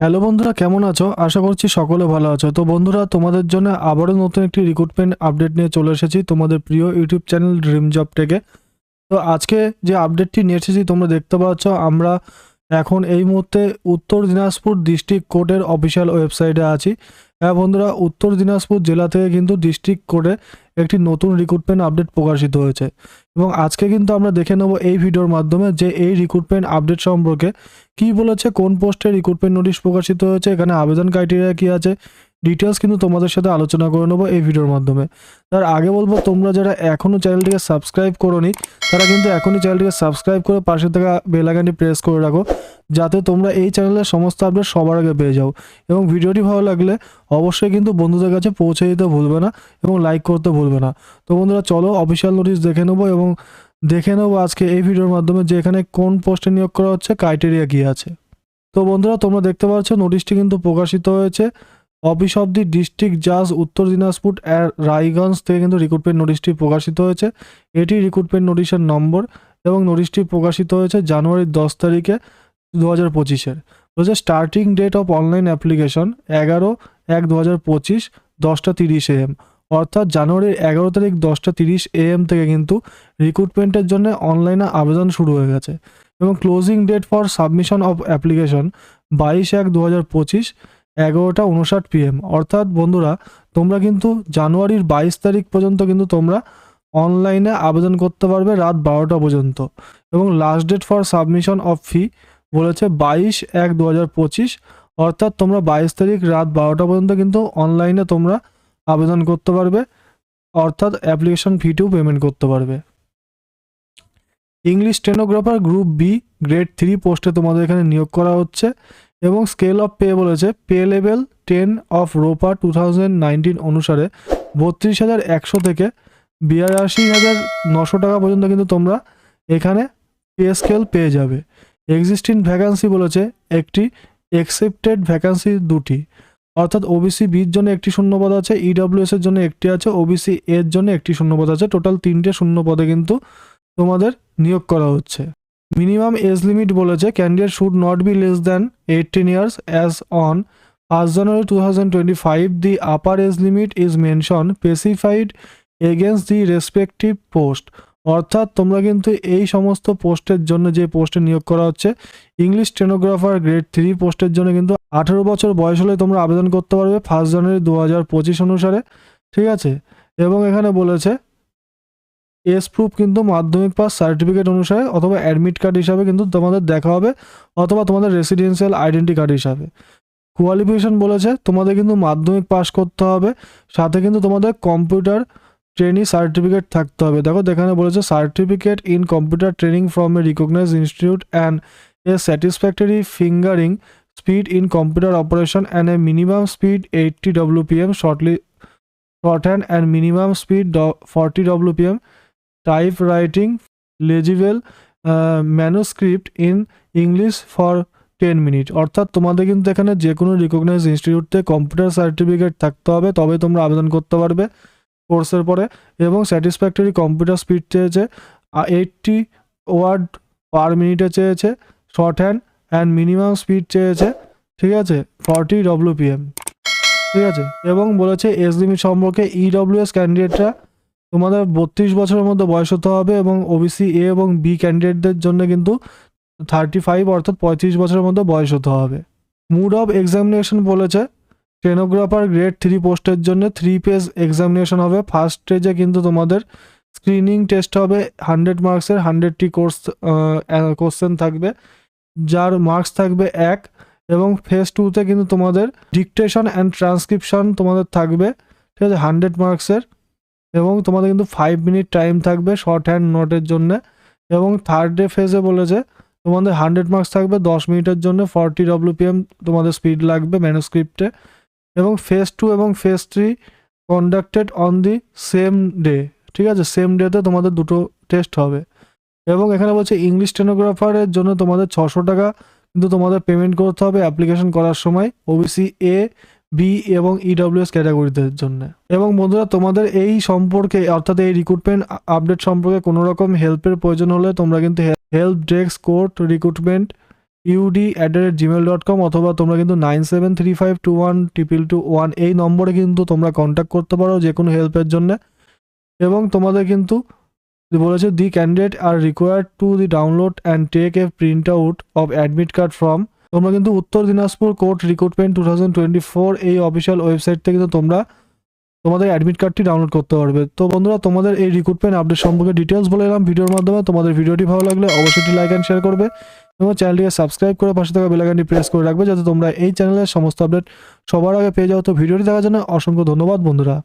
Hello বন্ধুরা, কেমন আছো? আশা করছি সকলে ভালো আছো। তো বন্ধুরা, তোমাদের জন্য আবারও নতুন একটি রিক্রুটমেন্ট আপডেট নিয়ে চলে এসেছি তোমাদের প্রিয় ইউটিউব চ্যানেল ড্রিম জব থেকে। তো আজকে যে আপডেটটি নিয়ে এসেছি তোমরা দেখতে পাচ্ছ, আমরা এখন এই মুহূর্তে উত্তর দিনাজপুর ডিস্ট্রিক্ট কোর্টের অফিসিয়াল ওয়েবসাইটে আছি। হ্যাঁ বন্ধুরা, উত্তর দিনাজপুর জেলা থেকে কিন্তু ডিস্ট্রিক্ট কোর্টে একটি নতুন রিক্রুটমেন্ট আপডেট প্রকাশিত হয়েছে এবং আজকে কিন্তু আমরা দেখে নেব এই ভিডিওর মাধ্যমে যে এই রিক্রুটমেন্ট আপডেট সম্পর্কে কি বলেছে, কোন পোস্টে রিক্রুটমেন্ট নোটিশ প্রকাশিত হয়েছে, এখানে আবেদন ক্রাইটেরিয়া কি আছে, ডিটেলস কিন্তু তোমাদের সাথে আলোচনা করে নেবো এই ভিডিওর মাধ্যমে। তার আগে বলবো, তোমরা যারা এখনও চ্যানেলটিকে সাবস্ক্রাইব করোনি তারা কিন্তু এখনই চ্যানেলটিকে সাবস্ক্রাইব করে পাশে থাকা বেল আইকনটি প্রেস করে রাখো, যাতে তোমরা এই চ্যানেলের সমস্ত আপডেট সবার আগে পেয়ে যাও। এবং ভিডিওটি ভালো লাগলে অবশ্যই কিন্তু বন্ধুদের কাছে পৌঁছে দিতে ভুলবে না এবং লাইক করতে ভুলবে না। তো বন্ধুরা, চলো অফিসিয়াল নোটিশ দেখে নেবো এবং দেখে নেবো আজকে এই ভিডিওর মাধ্যমে যে এখানে কোন পোস্টে নিয়োগ করা হচ্ছে, ক্রাইটেরিয়া কী আছে। তো বন্ধুরা, তোমরা দেখতে পাচ্ছ নোটিশটি কিন্তু প্রকাশিত হয়েছে অফিস অফ দি ডিস্ট্রিক্ট জাজ উত্তর দিনাজপুর রায়গঞ্জ থেকে কিন্তু রিক্রুটমেন্ট নোটিশটি প্রকাশিত হয়েছে। এটি রিক্রুটমেন্ট নোটিশের নম্বর এবং নোটিশটি প্রকাশিত হয়েছে জানুয়ারির 10 তারিখে 2025-এর। বলছে starting date of online application 11/1/2025 10:30 AM, অর্থাৎ জানুয়ারির 11 তারিখ 10:30 AM থেকে কিন্তু রিক্রুটমেন্টের জন্য অনলাইনে আবেদন শুরু হয়ে গেছে এবং closing date for submission of application 22/1/2025 11:59 PM। অর্থাৎ বন্ধুরা, তোমরা কিন্তু জানুয়ারির 22 তারিখ পর্যন্ত কিন্তু তোমরা অনলাইনে আবেদন করতে পারবে রাত 12টা পর্যন্ত এবং last date for submission of fee বলেছে 22/1/2025, অর্থাৎ তোমরা 22 তারিখ রাত 12টা পর্যন্ত কিন্তু অনলাইনে তোমরা আবেদন করতে পারবে, অর্থাৎ অ্যাপ্লিকেশন ফিটিও পেমেন্ট করতে পারবে। English stenographer group B grade 3 পোস্টে তোমাদের এখানে নিয়োগ করা হচ্ছে এবং স্কেল অফ পে বলেছে পে লেভেল 10 অফ রোপা 2019 অনুসারে 32,100 থেকে 82,900 টাকা পর্যন্ত কিন্তু তোমরা এখানে পে স্কেল পেয়ে যাবে। এক্সিস্টিং ভ্যাকান্সি বলেছে একটি, এক্সেপ্টেড ভ্যাকান্সি দুটি, অর্থাৎ ওবিসি বির জন্য একটি শূন্যপদ আছে, ইডব্লিউএস এর জন্য একটি আছে, ওবিসি এর জন্য একটি শূন্যপদ আছে। টোটাল 3টে শূন্যপদে কিন্তু তোমাদের নিয়োগ করা হচ্ছে। মিনিমাম এজ লিমিট বলেছে candidate should not be less than 18 years as on 1 January 2025 the upper age limit is mention specified against the respective post. অর্থাৎ তোমরা কিন্তু এই সমস্ত পোস্টের জন্য যে পোস্টে নিয়োগ করা হচ্ছে, ইংলিশ স্টেনোগ্রাফার গ্রেড 3 পোস্টের জন্য কিন্তু 18 বছর বয়স হলে তোমরা আবেদন করতে পারবে 1 জানুয়ারি 2025 অনুসারে, ঠিক আছে। এবং এখানে বলেছে এস প্রুফ কিন্তু মাধ্যমিক পাস সার্টিফিকেট অনুসারে অথবা অ্যাডমিট কার্ড হিসাবে কিন্তু তোমাদের দেখা হবে, অথবা তোমাদের রেসিডেন্সিয়াল আইডেন্টি কার্ড হিসাবে। কোয়ালিফিকেশন বলেছে তোমাদের কিন্তু মাধ্যমিক পাস করতে হবে, সাথে কিন্তু তোমাদের কম্পিউটার ট্রেনিং সার্টিফিকেট থাকতে হবে। দেখো এখানে বলেছে certificate in computer training from a recognized institute and a satisfactory fingering speed in computer operation and a minimum speed 80 WPM shorthand and minimum speed 40 WPM, type writing legible manuscript in English for 10 minute. অর্থাৎ তোমাদের কিন্তু এখানে যে কোনো recognize institute থেকে computer certificate থাকতে হবে, তবে তোমরা আবেদন করতে পারবে কোর্সের পরে। এবং স্যাটিসফ্যাক্টরি কম্পিউটার স্পিড চেয়েছে 80 ওয়ার্ড পার মিনিটে চেয়েছে, short hand and minimum speed চেয়েছে, ঠিক আছে, 40 WPM, ঠিক আছে। এবং বলেছে এজ লিমিট সম্পর্কে ইডব্লিউএস ক্যান্ডিডেটরা তোমাদের 32 বছরের মধ্যে বয়স হতে হবে এবং ওবিসি এ এবং বি ক্যান্ডিডেটদের জন্য কিন্তু 35 অর্থাৎ 35 বছরের মধ্যে বয়স হতে হবে। মুড অফ এক্সামিনেশন বলেছে স্টেনোগ্রাফার গ্রেড 3 পোস্টের জন্য 3 পেজ এক্সামিনেশন হবে। ফার্স্ট স্টেজে কিন্তু তোমাদের স্ক্রিনিং টেস্ট হবে 100 মার্কসের, 100টি কোশ্চেন থাকবে যার মার্কস থাকবে 1, এবং ফেজ 2তে কিন্তু তোমাদের ডিকটেশন অ্যান্ড ট্রান্সক্রিপশন তোমাদের থাকবে, ঠিক আছে, 100 মার্কসের, এবং তোমাদের কিন্তু 5 মিনিট টাইম থাকবে শর্ট হ্যান্ড নোটের জন্য। এবং থার্ড ডে ফেজে বলেছে তোমাদের 100 মার্কস থাকবে 10 মিনিটের জন্য, 40 WPM তোমাদের স্পিড লাগবে ম্যানুস্ক্রিপ্টে। এবং ফেজ 2 এবং phase 3 conducted on the same day, ঠিক আছে, সেম ডেতে তোমাদের দুটো টেস্ট হবে। এবং এখানে বলছে ইংলিশ স্টেনোগ্রাফারের জন্য তোমাদের 600 টাকা কিন্তু তোমাদের পেমেন্ট করতে হবে অ্যাপ্লিকেশন করার সময়, ওবিসি এ, বি এবং ইডব্লিউএস ক্যাটাগরিদের জন্য। এবং বন্ধুরা, তোমাদের এই সম্পর্কে অর্থাৎ এই রিক্রুটমেন্ট আপডেট সম্পর্কে কোনো রকম হেল্পের প্রয়োজন হলে তোমরা কিন্তু help desk court recruitment ud@gmail.com অথবা তোমরা কিন্তু 9735212221 এই নম্বরে কিন্তু তোমরা কন্ট্যাক্ট করতে পারো যে কোনো হেল্পের জন্য। এবং তোমাদের কিন্তু বলেছে the candidate are required to the download and take a print out of admit card from. তোমরা কিন্তু উত্তর দিনাজপুর কোর্ট রিক্রুটমেন্ট 2024 এই অফিসিয়াল ওয়েবসাইট থেকে কিন্তু তোমরা তোমাদের অ্যাডমিট কার্ডটি ডাউনলোড করতে পারবে। তো বন্ধুরা, তোমাদের এই রিক্রুটমেন্ট আপডেট সম্পর্কে ডিটেলস বলে এলাম ভিডিওর মাধ্যমে। তোমাদের ভিডিওটি ভালো লাগলে অবশ্যই লাইক অ্যান্ড শেয়ার করবে এবং চ্যানেলটিকে সাবস্ক্রাইব করে পাশে থাকা বেল আইকনটি প্রেস করে রাখবে যাতে তোমরা এই চ্যানেলের সমস্ত আপডেট সবার আগে পেয়ে যাও। তো ভিডিওটি দেখার জন্য অসংখ্য ধন্যবাদ বন্ধুরা।